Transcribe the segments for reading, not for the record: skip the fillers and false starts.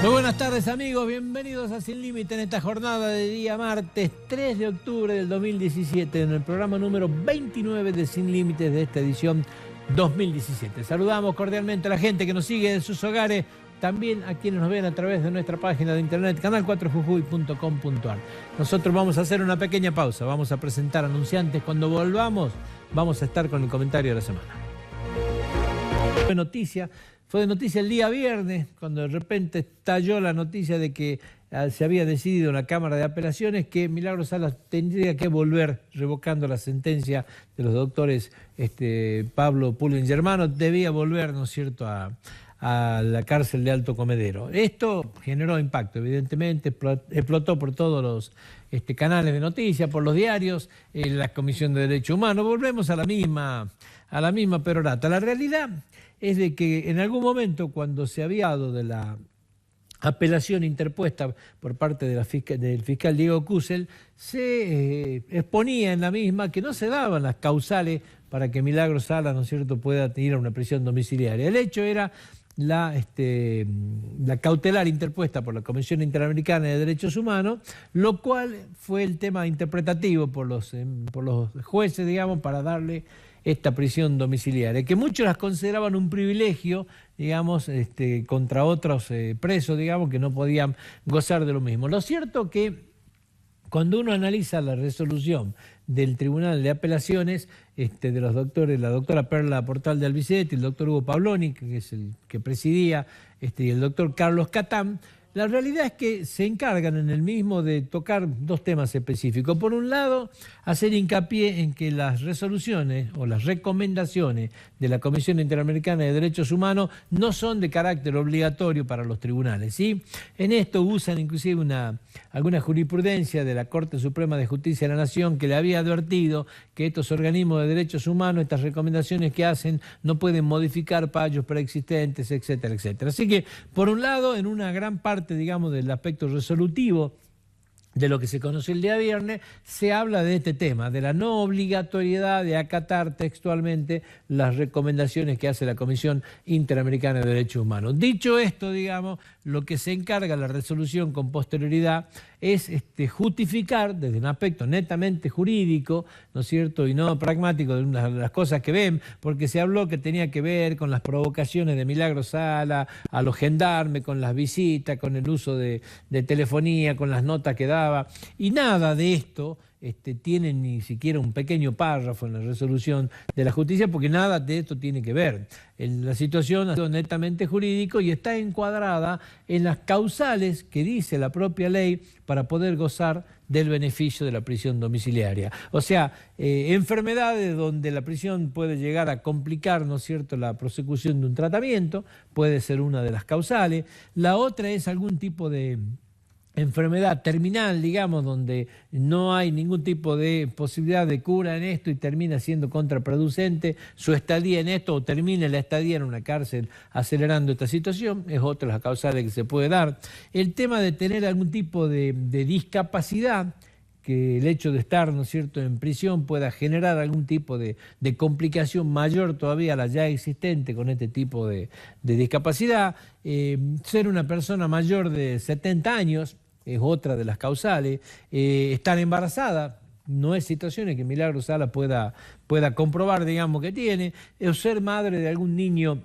Muy buenas tardes amigos, bienvenidos a Sin Límite en esta jornada de día martes 3 de octubre del 2017 en el programa número 29 de Sin Límites de esta edición 2017. Saludamos cordialmente a la gente que nos sigue en sus hogares, también a quienes nos ven a través de nuestra página de internet canal4jujuy.com.ar. Nosotros vamos a hacer una pequeña pausa, vamos a presentar anunciantes. Cuando volvamos vamos a estar con el comentario de la semana. Fue de noticia el día viernes, cuando de repente estalló la noticia de que se había decidido en la Cámara de Apelaciones que Milagros Sala tendría que volver, revocando la sentencia de los doctores Pablo Pullen Germano, debía volver, ¿no es cierto?, a la cárcel de Alto Comedero. Esto generó impacto, evidentemente, explotó por todos los canales de noticias, por los diarios, la Comisión de Derechos Humanos. Volvemos a la misma perorata. La realidad es de que en algún momento, cuando se había dado de la apelación interpuesta por parte de del fiscal Diego Kusel, se exponía en la misma que no se daban las causales para que Milagros Sala, ¿no es cierto?, pueda ir a una prisión domiciliaria. El hecho era la cautelar interpuesta por la Comisión Interamericana de Derechos Humanos, lo cual fue el tema interpretativo por los jueces, digamos, para darle esta prisión domiciliaria, que muchos las consideraban un privilegio, digamos, contra otros presos, digamos, que no podían gozar de lo mismo. Lo cierto que cuando uno analiza la resolución del Tribunal de Apelaciones de los doctores, la doctora Perla Portal de Albicete, el doctor Hugo Pabloni, que es el que presidía, y el doctor Carlos Catán, la realidad es que se encargan en el mismo de tocar dos temas específicos. Por un lado, hacer hincapié en que las resoluciones o las recomendaciones de la Comisión Interamericana de Derechos Humanos no son de carácter obligatorio para los tribunales, ¿sí? En esto usan inclusive alguna jurisprudencia de la Corte Suprema de Justicia de la Nación que le había advertido que estos organismos de derechos humanos, estas recomendaciones que hacen, no pueden modificar fallos preexistentes, etcétera, etcétera. Así que, por un lado, en una gran parte, digamos, del aspecto resolutivo de lo que se conoció el día viernes, se habla de este tema, de la no obligatoriedad de acatar textualmente las recomendaciones que hace la Comisión Interamericana de Derechos Humanos. Dicho esto, digamos, lo que se encarga la resolución con posterioridad es justificar desde un aspecto netamente jurídico, ¿no es cierto?, y no pragmático de las cosas que ven, porque se habló que tenía que ver con las provocaciones de Milagros Sala a los gendarmes, con las visitas, con el uso de telefonía, con las notas que daba, y nada de esto tiene ni siquiera un pequeño párrafo en la resolución de la justicia, porque nada de esto tiene que ver. La situación ha sido netamente jurídico y está encuadrada en las causales que dice la propia ley para poder gozar del beneficio de la prisión domiciliaria. O sea, enfermedades donde la prisión puede llegar a complicar, ¿no es cierto?, la prosecución de un tratamiento, puede ser una de las causales. La otra es algún tipo de enfermedad terminal, digamos, donde no hay ningún tipo de posibilidad de cura en esto y termina siendo contraproducente su estadía en esto, o termina la estadía en una cárcel acelerando esta situación, es otra de las causales que se puede dar. El tema de tener algún tipo de discapacidad, que el hecho de estar, ¿no es cierto?, en prisión pueda generar algún tipo de complicación mayor todavía a la ya existente con este tipo de discapacidad. Ser una persona mayor de 70 años es otra de las causales. Estar embarazada no es situaciones que Milagros Sala pueda comprobar, digamos, que tiene. O ser madre de algún niño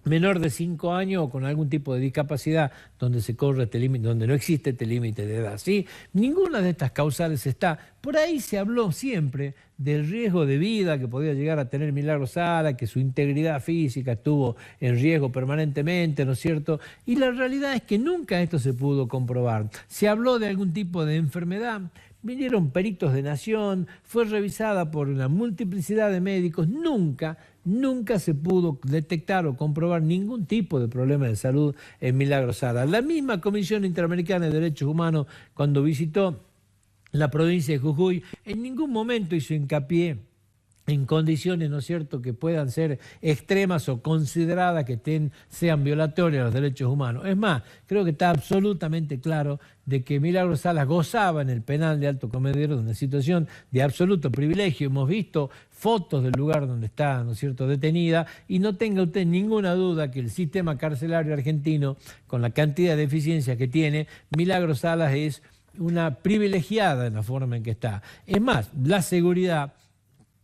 menor de 5 años o con algún tipo de discapacidad donde se corre este límite, donde no existe este límite de edad, ¿sí? Ninguna de estas causales está. Por ahí se habló siempre del riesgo de vida que podía llegar a tener Milagros Sala, que su integridad física estuvo en riesgo permanentemente, ¿no es cierto? Y la realidad es que nunca esto se pudo comprobar. Se habló de algún tipo de enfermedad, vinieron peritos de nación, fue revisada por una multiplicidad de médicos, nunca se pudo detectar o comprobar ningún tipo de problema de salud en Milagros Sala. La misma Comisión Interamericana de Derechos Humanos, cuando visitó la provincia de Jujuy, en ningún momento hizo hincapié en condiciones, ¿no es cierto?, que puedan ser extremas o consideradas que sean violatorias a los derechos humanos. Es más, creo que está absolutamente claro de que Milagros Salas gozaba en el penal de Alto Comedero de una situación de absoluto privilegio. Hemos visto fotos del lugar donde está, ¿no es cierto?, detenida, y no tenga usted ninguna duda que el sistema carcelario argentino, con la cantidad de deficiencias que tiene, Milagros Salas es una privilegiada en la forma en que está. Es más, la seguridad...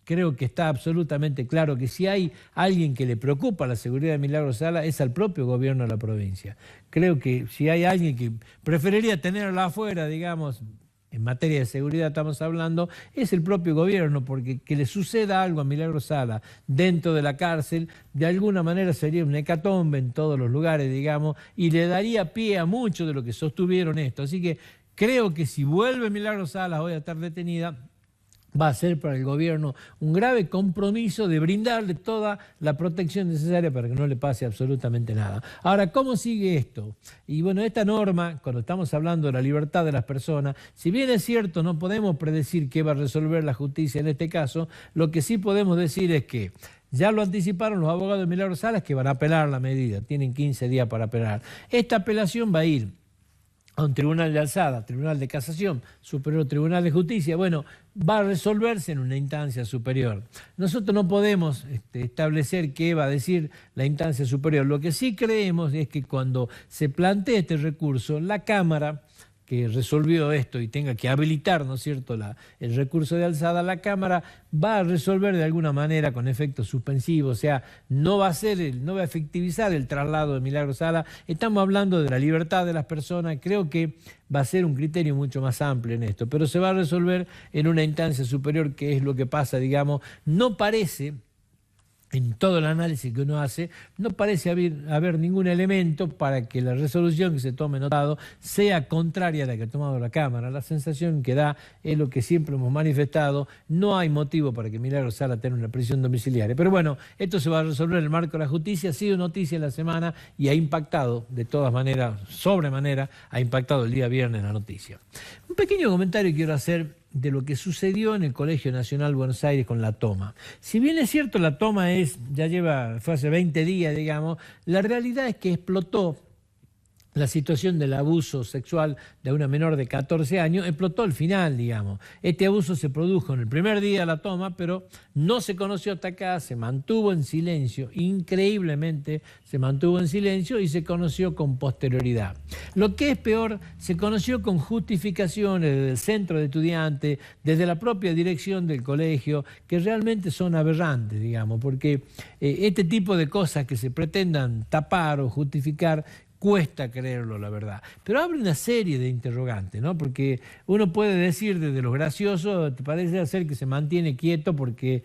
Creo que está absolutamente claro que si hay alguien que le preocupa la seguridad de Milagros Salas es al propio gobierno de la provincia. Creo que si hay alguien que preferiría tenerla afuera, digamos, en materia de seguridad estamos hablando, es el propio gobierno, porque que le suceda algo a Milagros Salas dentro de la cárcel, de alguna manera sería un hecatombe en todos los lugares, digamos, y le daría pie a mucho de lo que sostuvieron esto. Así que creo que si vuelve Milagros Salas hoy a estar detenida, va a ser para el gobierno un grave compromiso de brindarle toda la protección necesaria para que no le pase absolutamente nada. Ahora, ¿cómo sigue esto? Y bueno, esta norma, cuando estamos hablando de la libertad de las personas, si bien es cierto, no podemos predecir qué va a resolver la justicia en este caso, lo que sí podemos decir es que ya lo anticiparon los abogados de Milagros Salas, que van a apelar la medida, tienen 15 días para apelar. Esta apelación va a ir a un tribunal de alzada, tribunal de casación, superior tribunal de justicia, bueno, va a resolverse en una instancia superior. Nosotros no podemos establecer qué va a decir la instancia superior. Lo que sí creemos es que cuando se plantee este recurso, la Cámara que resolvió esto y tenga que habilitar, ¿no es cierto?, el recurso de alzada, la Cámara va a resolver de alguna manera con efecto suspensivo, o sea, no va a efectivizar el traslado de Milagros Salas. Estamos hablando de la libertad de las personas, creo que va a ser un criterio mucho más amplio en esto, pero se va a resolver en una instancia superior, que es lo que pasa, digamos, no parece... En todo el análisis que uno hace, no parece haber ningún elemento para que la resolución que se tome notado sea contraria a la que ha tomado la Cámara. La sensación que da es lo que siempre hemos manifestado: no hay motivo para que Milagros Salas tenga una prisión domiciliaria. Pero bueno, esto se va a resolver en el marco de la justicia, ha sido noticia en la semana y ha impactado, de todas maneras, sobremanera, ha impactado el día viernes la noticia. Un pequeño comentario quiero hacer de lo que sucedió en el Colegio Nacional Buenos Aires con la toma. Si bien es cierto, la toma fue hace 20 días, digamos, la realidad es que explotó la situación del abuso sexual de una menor de 14 años, explotó al final, digamos. Este abuso se produjo en el primer día de la toma, pero no se conoció hasta acá, se mantuvo en silencio, increíblemente se mantuvo en silencio y se conoció con posterioridad. Lo que es peor, se conoció con justificaciones desde el centro de estudiantes, desde la propia dirección del colegio, que realmente son aberrantes, digamos, porque este tipo de cosas que se pretendan tapar o justificar, cuesta creerlo, la verdad. Pero abre una serie de interrogantes, ¿no? Porque uno puede decir desde lo gracioso, te parece ser que se mantiene quieto porque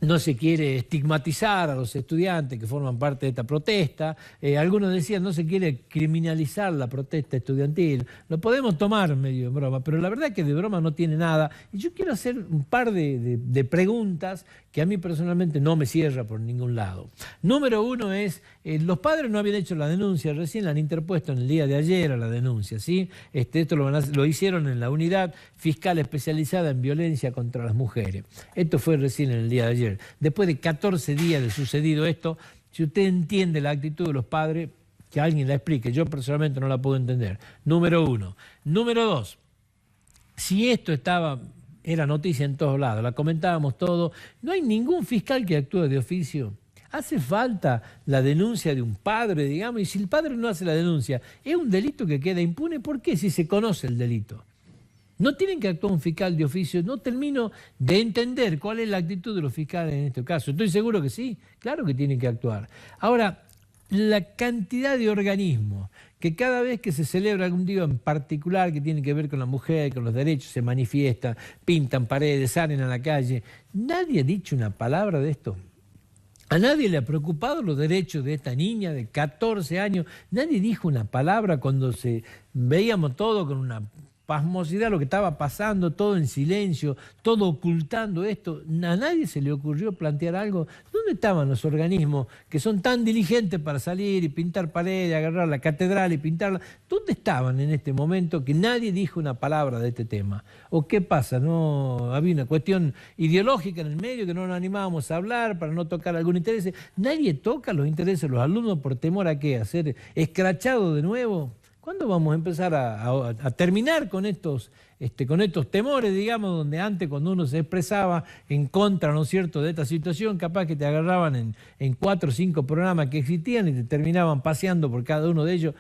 no se quiere estigmatizar a los estudiantes que forman parte de esta protesta. Algunos decían no se quiere criminalizar la protesta estudiantil. Lo podemos tomar medio en broma, pero la verdad es que de broma no tiene nada. Y yo quiero hacer un par de preguntas que a mí personalmente no me cierra por ningún lado. Número uno es, los padres no habían hecho la denuncia, recién la han interpuesto en el día de ayer a la denuncia, ¿sí? Esto lo hicieron en la Unidad Fiscal Especializada en Violencia contra las Mujeres. Esto fue recién en el día de ayer. Después de 14 días de sucedido esto, si usted entiende la actitud de los padres, que alguien la explique. Yo personalmente no la puedo entender. Número uno. Número dos, si esto era noticia en todos lados, la comentábamos todo, no hay ningún fiscal que actúe de oficio. Hace falta la denuncia de un padre, digamos, y si el padre no hace la denuncia, ¿es un delito que queda impune? ¿Por qué? Si se conoce el delito. No tienen que actuar un fiscal de oficio. No termino de entender cuál es la actitud de los fiscales en este caso. Estoy seguro que sí, claro que tienen que actuar. Ahora, la cantidad de organismos que cada vez que se celebra algún día en particular que tiene que ver con la mujer, con los derechos, se manifiestan, pintan paredes, salen a la calle. Nadie ha dicho una palabra de esto. A nadie le ha preocupado los derechos de esta niña de 14 años. Nadie dijo una palabra cuando veíamos todo con una pasmosidad lo que estaba pasando, todo en silencio, todo ocultando esto. A nadie se le ocurrió plantear algo. ¿Dónde ¿Dónde estaban los organismos que son tan diligentes para salir y pintar paredes, agarrar la catedral y pintarla? ¿Dónde estaban en este momento que nadie dijo una palabra de este tema? ¿O qué pasa? ¿No había una cuestión ideológica en el medio que no nos animábamos a hablar para no tocar algún interés? ¿Nadie toca los intereses de los alumnos por temor a qué? ¿A ser escrachados de nuevo? ¿Cuándo vamos a empezar a terminar con estos temores, digamos, donde antes cuando uno se expresaba en contra, ¿no es cierto?, de esta situación, capaz que te agarraban en 4 o 5 programas que existían y te terminaban paseando por cada uno de ellos?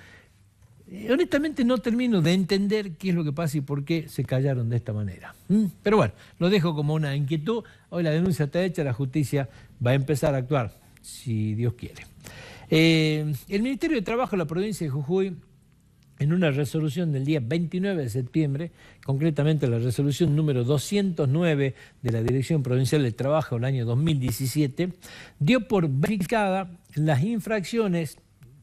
Honestamente no termino de entender qué es lo que pasa y por qué se callaron de esta manera. Pero bueno, lo dejo como una inquietud. Hoy la denuncia está hecha, la justicia va a empezar a actuar, si Dios quiere. El Ministerio de Trabajo de la provincia de Jujuy, en una resolución del día 29 de septiembre, concretamente la resolución número 209 de la Dirección Provincial del Trabajo del año 2017, dio por verificada las infracciones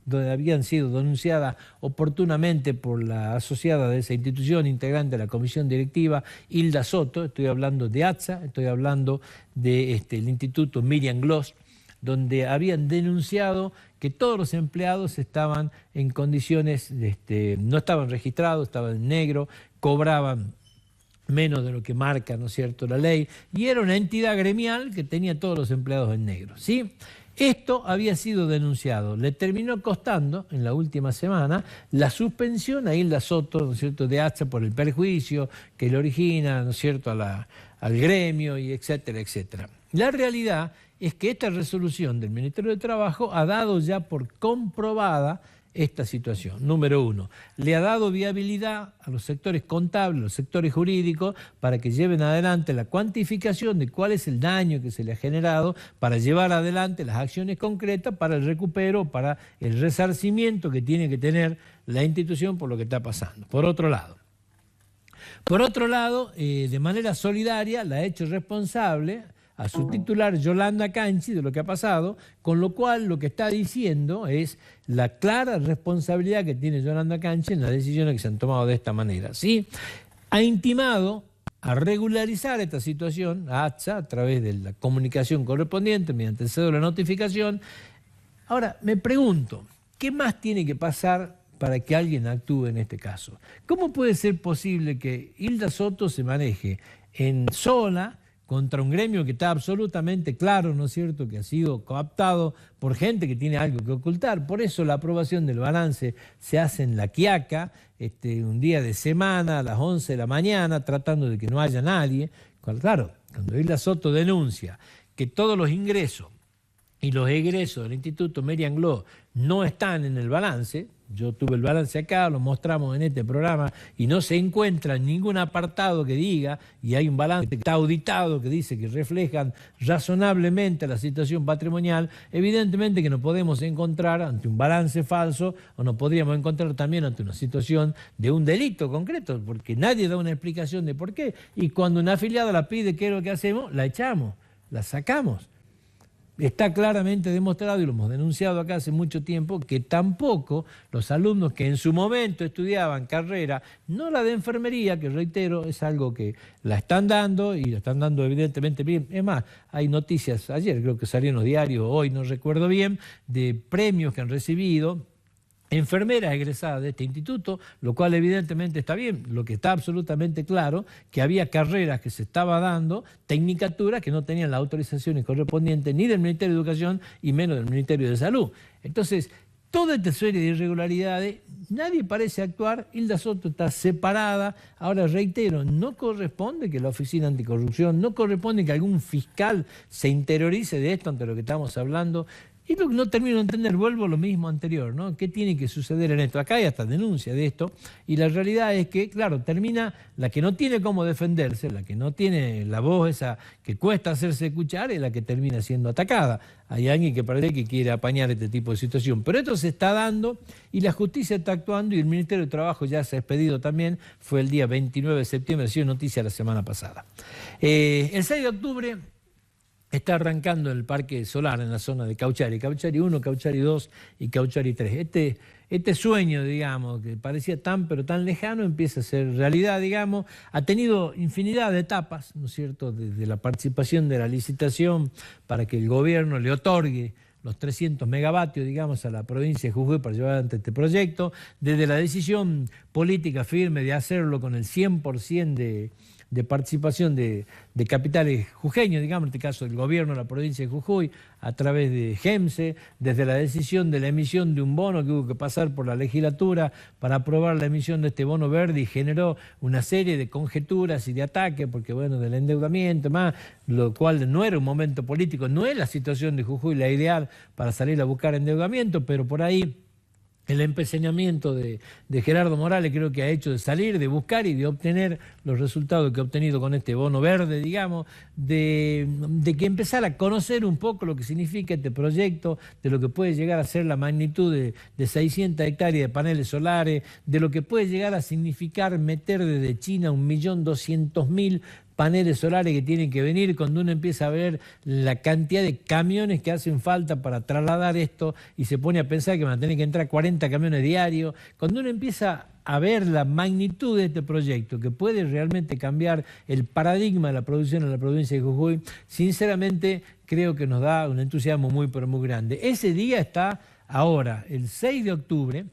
donde habían sido denunciadas oportunamente por la asociada de esa institución, integrante de la comisión directiva, Hilda Soto. Estoy hablando de ATSA, estoy hablando del Instituto Miriam Gloss, donde habían denunciado que todos los empleados estaban en condiciones, no estaban registrados, estaban en negro, cobraban menos de lo que marca, ¿no es cierto?, la ley, y era una entidad gremial que tenía todos los empleados en negro, ¿sí? Esto había sido denunciado, le terminó costando en la última semana la suspensión a Hilda Soto, ¿no es cierto?, de ATSA por el perjuicio que le origina, ¿no es cierto?, al gremio, y etcétera, etcétera. La realidad es que esta resolución del Ministerio de Trabajo ha dado ya por comprobada esta situación. Número 1, le ha dado viabilidad a los sectores contables, los sectores jurídicos, para que lleven adelante la cuantificación de cuál es el daño que se le ha generado, para llevar adelante las acciones concretas para el recupero, para el resarcimiento que tiene que tener la institución por lo que está pasando. Por otro lado, de manera solidaria la ha hecho responsable a su titular Yolanda Canchi de lo que ha pasado, con lo cual lo que está diciendo es la clara responsabilidad que tiene Yolanda Canchi en las decisiones que se han tomado de esta manera, ¿sí? Ha intimado a regularizar esta situación a ATSA a través de la comunicación correspondiente mediante el cédula de notificación. Ahora, me pregunto, ¿qué más tiene que pasar para que alguien actúe en este caso? ¿Cómo puede ser posible que Hilda Soto se maneje en sola contra un gremio que está absolutamente claro, ¿no es cierto?, que ha sido cooptado por gente que tiene algo que ocultar? Por eso la aprobación del balance se hace en La Quiaca, un día de semana a las 11 de la mañana, tratando de que no haya nadie. Claro, cuando Hilda Soto denuncia que todos los ingresos y los egresos del Instituto Miriam Gloss no están en el balance, yo tuve el balance acá, lo mostramos en este programa, y no se encuentra en ningún apartado que diga, y hay un balance que está auditado que dice que reflejan razonablemente la situación patrimonial. Evidentemente que no podemos encontrar ante un balance falso, o no podríamos encontrar también ante una situación de un delito concreto, porque nadie da una explicación de por qué. Y cuando una afiliada la pide, ¿qué es lo que hacemos? La echamos, la sacamos. Está claramente demostrado, y lo hemos denunciado acá hace mucho tiempo, que tampoco los alumnos que en su momento estudiaban carrera, no la de enfermería, que reitero, es algo que la están dando, y la están dando evidentemente bien. Es más, hay noticias, ayer creo que salieron los diarios, hoy no recuerdo bien, de premios que han recibido enfermeras egresadas de este instituto, lo cual evidentemente está bien. Lo que está absolutamente claro, que había carreras que se estaba dando, tecnicaturas que no tenían las autorizaciones correspondientes ni del Ministerio de Educación y menos del Ministerio de Salud. Entonces, toda esta serie de irregularidades, nadie parece actuar. Hilda Soto está separada. Ahora reitero, no corresponde que la Oficina Anticorrupción, no corresponde que algún fiscal se interiorice de esto ante lo que estamos hablando. Y lo que no termino de entender, vuelvo a lo mismo anterior, ¿no? ¿Qué tiene que suceder en esto? Acá hay hasta denuncia de esto, y la realidad es que, claro, termina la que no tiene cómo defenderse, la que no tiene la voz esa que cuesta hacerse escuchar, es la que termina siendo atacada. Hay alguien que parece que quiere apañar este tipo de situación. Pero esto se está dando, y la justicia está actuando, y el Ministerio de Trabajo ya se ha expedido también. Fue el día 29 de septiembre, ha sido noticia la semana pasada. El 6 de octubre... está arrancando el Parque Solar en la zona de Cauchari, Cauchari 1, Cauchari 2 y Cauchari 3. este sueño, digamos, que parecía tan pero tan lejano, empieza a ser realidad, digamos. Ha tenido infinidad de etapas, ¿no es cierto?, desde la participación de la licitación para que el gobierno le otorgue los 300 megavatios, digamos, a la provincia de Jujuy para llevar adelante este proyecto, desde la decisión política firme de hacerlo con el 100% de participación de capitales jujeños, digamos, en este caso del gobierno de la provincia de Jujuy, a través de GEMSE, desde la decisión de la emisión de un bono que hubo que pasar por la legislatura para aprobar la emisión de este bono verde y generó una serie de conjeturas y de ataques, porque bueno, del endeudamiento más, lo cual no era un momento político, no es la situación de Jujuy la ideal para salir a buscar endeudamiento, pero por ahí el empecinamiento de Gerardo Morales creo que ha hecho de salir, de buscar y de obtener los resultados que ha obtenido con este bono verde, digamos, de que empezar a conocer un poco lo que significa este proyecto, de lo que puede llegar a ser la magnitud de 600 hectáreas de paneles solares, de lo que puede llegar a significar meter desde China 1.200.000 paneles solares que tienen que venir, cuando uno empieza a ver la cantidad de camiones que hacen falta para trasladar esto y se pone a pensar que van a tener que entrar 40 camiones diarios, cuando uno empieza a ver la magnitud de este proyecto, que puede realmente cambiar el paradigma de la producción en la provincia de Jujuy, sinceramente creo que nos da un entusiasmo muy, pero muy grande. Ese día está ahora, el 6 de octubre,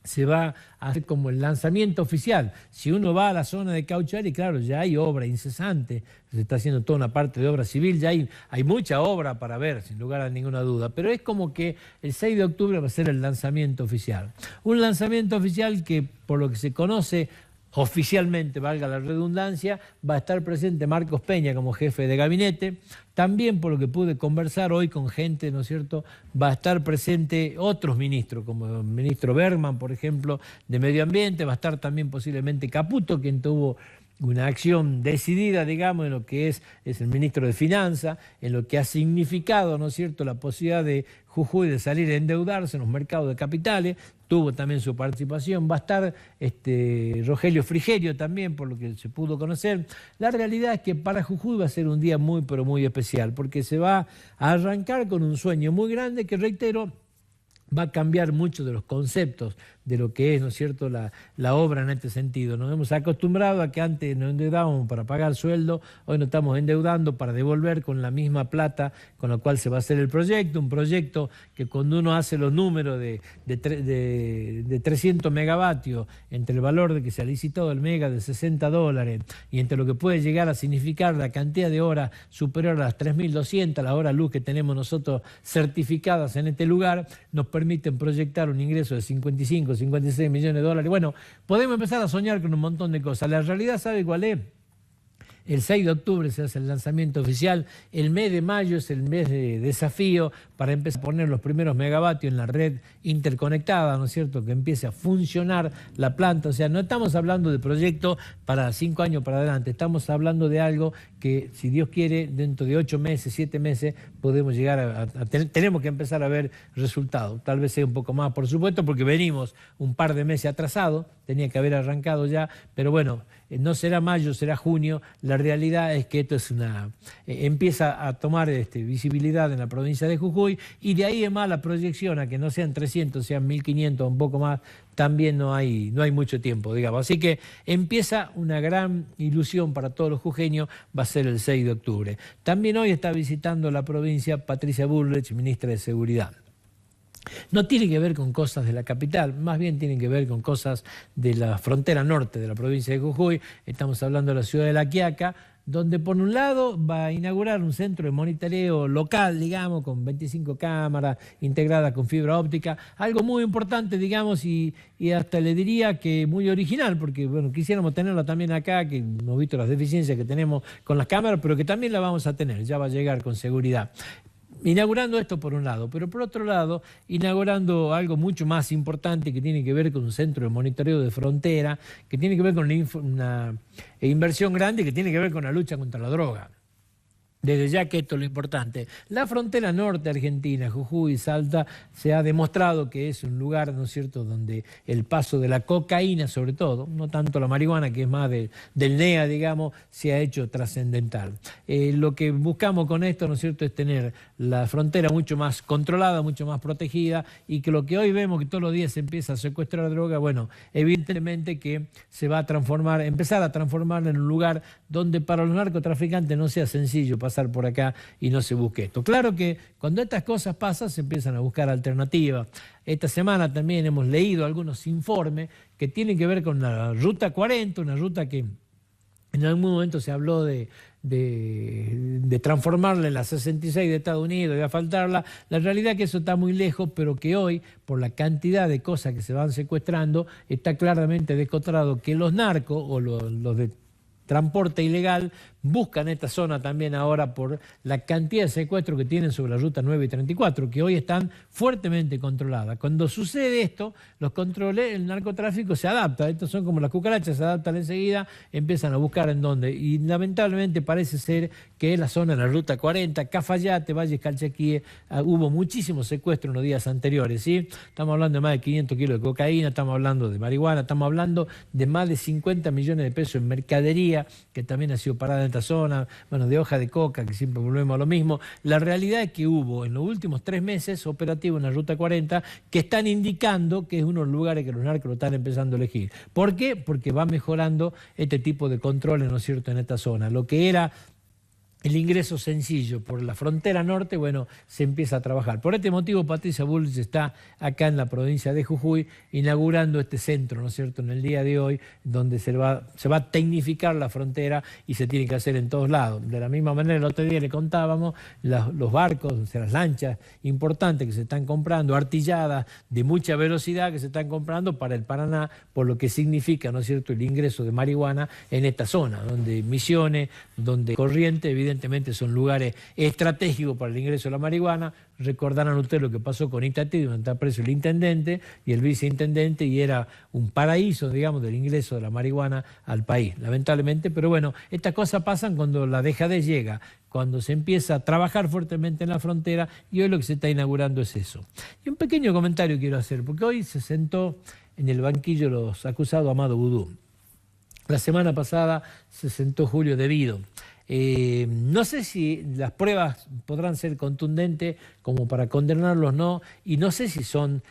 se va a hacer como el lanzamiento oficial. Si uno va a la zona de Cauchari, claro, ya hay obra incesante, se está haciendo toda una parte de obra civil, ya hay mucha obra para ver, sin lugar a ninguna duda, pero es como que el 6 de octubre va a ser el lanzamiento oficial. Un lanzamiento oficial que, por lo que se conoce oficialmente, valga la redundancia, va a estar presente Marcos Peña como jefe de gabinete. También, por lo que pude conversar hoy con gente, ¿no es cierto?, va a estar presente otros ministros, como el ministro Bergman, por ejemplo, de Medio Ambiente, va a estar también posiblemente Caputo, quien tuvo una acción decidida, digamos, en lo que es el ministro de Finanzas, en lo que ha significado, ¿no es cierto?, la posibilidad de Jujuy de salir a endeudarse en los mercados de capitales, tuvo también su participación. Va a estar Rogelio Frigerio también, por lo que se pudo conocer. La realidad es que para Jujuy va a ser un día muy, pero muy especial, porque se va a arrancar con un sueño muy grande que, reitero, va a cambiar mucho de los conceptos de lo que es, ¿no es cierto?, la obra en este sentido. Nos hemos acostumbrado a que antes nos endeudábamos para pagar sueldo, hoy nos estamos endeudando para devolver con la misma plata con la cual se va a hacer el proyecto, un proyecto que cuando uno hace los números de 300 megavatios, entre el valor de que se ha licitado el mega de $60 y entre lo que puede llegar a significar la cantidad de horas superior a las 3.200, las horas luz que tenemos nosotros certificadas en este lugar, nos permiten proyectar un ingreso de 56 millones de dólares. Bueno, podemos empezar a soñar con un montón de cosas. La realidad, ¿sabe cuál es? El 6 de octubre se hace el lanzamiento oficial, el mes de mayo es el mes de desafío para empezar a poner los primeros megavatios en la red interconectada, ¿no es cierto?, que empiece a funcionar la planta. O sea, no estamos hablando de proyectos para 5 años para adelante, estamos hablando de algo que, si Dios quiere, dentro de 8 meses, 7 meses, podemos llegar a tenemos que empezar a ver resultados. Tal vez sea un poco más, por supuesto, porque venimos un par de meses atrasados, tenía que haber arrancado ya, pero bueno, no será mayo, será junio. La realidad es que esto es empieza a tomar visibilidad en la provincia de Jujuy, y de ahí en más la proyección a que no sean 300, sean 1.500, un poco más, también no hay mucho tiempo, digamos. Así que empieza una gran ilusión para todos los jujeños, va a ser el 6 de octubre. También hoy está visitando la provincia Patricia Bullrich, ministra de Seguridad. No tiene que ver con cosas de la capital, más bien tienen que ver con cosas de la frontera norte de la provincia de Jujuy. Estamos hablando de la ciudad de La Quiaca, donde por un lado va a inaugurar un centro de monitoreo local, digamos, con 25 cámaras integradas con fibra óptica, algo muy importante, digamos, y hasta le diría que muy original, porque bueno, quisiéramos tenerlo también acá, que hemos visto las deficiencias que tenemos con las cámaras, pero que también la vamos a tener, ya va a llegar con seguridad. Inaugurando esto por un lado, pero por otro lado, inaugurando algo mucho más importante que tiene que ver con un centro de monitoreo de frontera, que tiene que ver con una inversión grande, que tiene que ver con la lucha contra la droga. Desde ya que esto es lo importante. La frontera norte argentina, Jujuy y Salta, se ha demostrado que es un lugar, ¿no es cierto?, donde el paso de la cocaína, sobre todo, no tanto la marihuana, que es más del NEA, digamos, se ha hecho trascendental. Lo que buscamos con esto, ¿no es cierto?, es tener la frontera mucho más controlada, mucho más protegida, y que lo que hoy vemos que todos los días se empieza a secuestrar droga, bueno, evidentemente que se va a transformar, empezar a transformar en un lugar donde para los narcotraficantes no sea sencillo pasar por acá y no se busque esto. Claro que cuando estas cosas pasan se empiezan a buscar alternativas. Esta semana también hemos leído algunos informes que tienen que ver con la Ruta 40, una ruta que en algún momento se habló de transformarla en la 66 de Estados Unidos, de asfaltarla. La realidad es que eso está muy lejos, pero que hoy, por la cantidad de cosas que se van secuestrando, está claramente demostrado que los narcos o los de transporte ilegal buscan esta zona también ahora por la cantidad de secuestros que tienen sobre la ruta 9 y 34, que hoy están fuertemente controladas. Cuando sucede esto, los controles, el narcotráfico se adapta. Estos son como las cucarachas, se adaptan enseguida, empiezan a buscar en dónde. Y lamentablemente parece ser que es la zona de la ruta 40, Cafayate, Valles Calchaquíes, hubo muchísimos secuestros en los días anteriores, ¿sí? Estamos hablando de más de 500 kilos de cocaína, estamos hablando de marihuana, estamos hablando de más de 50 millones de pesos en mercadería, que también ha sido parada en esta zona, bueno, de hoja de coca, que siempre volvemos a lo mismo. La realidad es que hubo en los últimos 3 meses operativos en la Ruta 40 que están indicando que es uno de los lugares que los narcos lo están empezando a elegir. ¿Por qué? Porque va mejorando este tipo de controles, ¿no es cierto?, en esta zona. Lo que era el ingreso sencillo por la frontera norte, bueno, se empieza a trabajar. Por este motivo, Patricia Bullrich está acá en la provincia de Jujuy inaugurando este centro, ¿no es cierto?, en el día de hoy, donde se va a tecnificar la frontera y se tiene que hacer en todos lados. De la misma manera, el otro día le contábamos los barcos, o sea, las lanchas importantes que se están comprando, artilladas de mucha velocidad que se están comprando para el Paraná, por lo que significa, ¿no es cierto?, el ingreso de marihuana en esta zona, donde Misiones, donde Corrientes, evidentemente son lugares estratégicos para el ingreso de la marihuana. Recordarán ustedes lo que pasó con Itatí, donde está preso el intendente y el viceintendente, y era un paraíso, digamos, del ingreso de la marihuana al país, lamentablemente. Pero bueno, estas cosas pasan cuando la dejadez llega, cuando se empieza a trabajar fuertemente en la frontera, y hoy lo que se está inaugurando es eso. Y un pequeño comentario quiero hacer, porque hoy se sentó en el banquillo los acusados Amado Vudú. La semana pasada se sentó Julio Devido. No sé si las pruebas podrán ser contundentes como para condenarlos o no, y no sé si son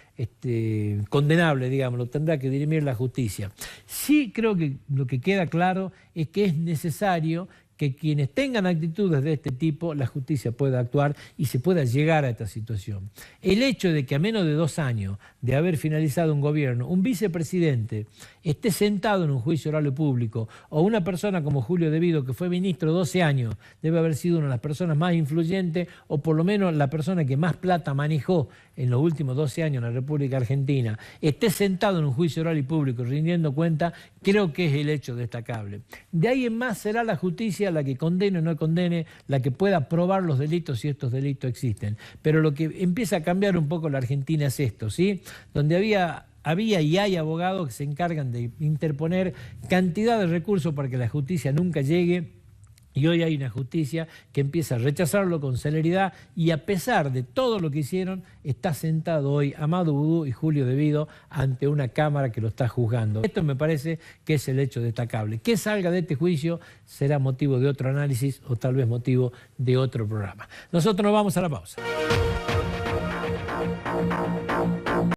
condenables, digamos, lo tendrá que dirimir la justicia. Sí creo que lo que queda claro es que es necesario que quienes tengan actitudes de este tipo, la justicia pueda actuar y se pueda llegar a esta situación. El hecho de que a menos de 2 años de haber finalizado un gobierno, un vicepresidente esté sentado en un juicio oral y público, o una persona como Julio Devido, que fue ministro 12 años, debe haber sido una de las personas más influyentes, o por lo menos la persona que más plata manejó en los últimos 12 años en la República Argentina, esté sentado en un juicio oral y público rindiendo cuenta, creo que es el hecho destacable. De ahí en más será la justicia la que condene o no condene, la que pueda probar los delitos si estos delitos existen. Pero lo que empieza a cambiar un poco la Argentina es esto, ¿sí? Donde había y hay abogados que se encargan de interponer cantidad de recursos para que la justicia nunca llegue. Y hoy hay una justicia que empieza a rechazarlo con celeridad, y a pesar de todo lo que hicieron, está sentado hoy Amado Vudú y Julio Devido ante una Cámara que lo está juzgando. Esto me parece que es el hecho destacable. Que salga de este juicio será motivo de otro análisis o tal vez motivo de otro programa. Nosotros nos vamos a la pausa.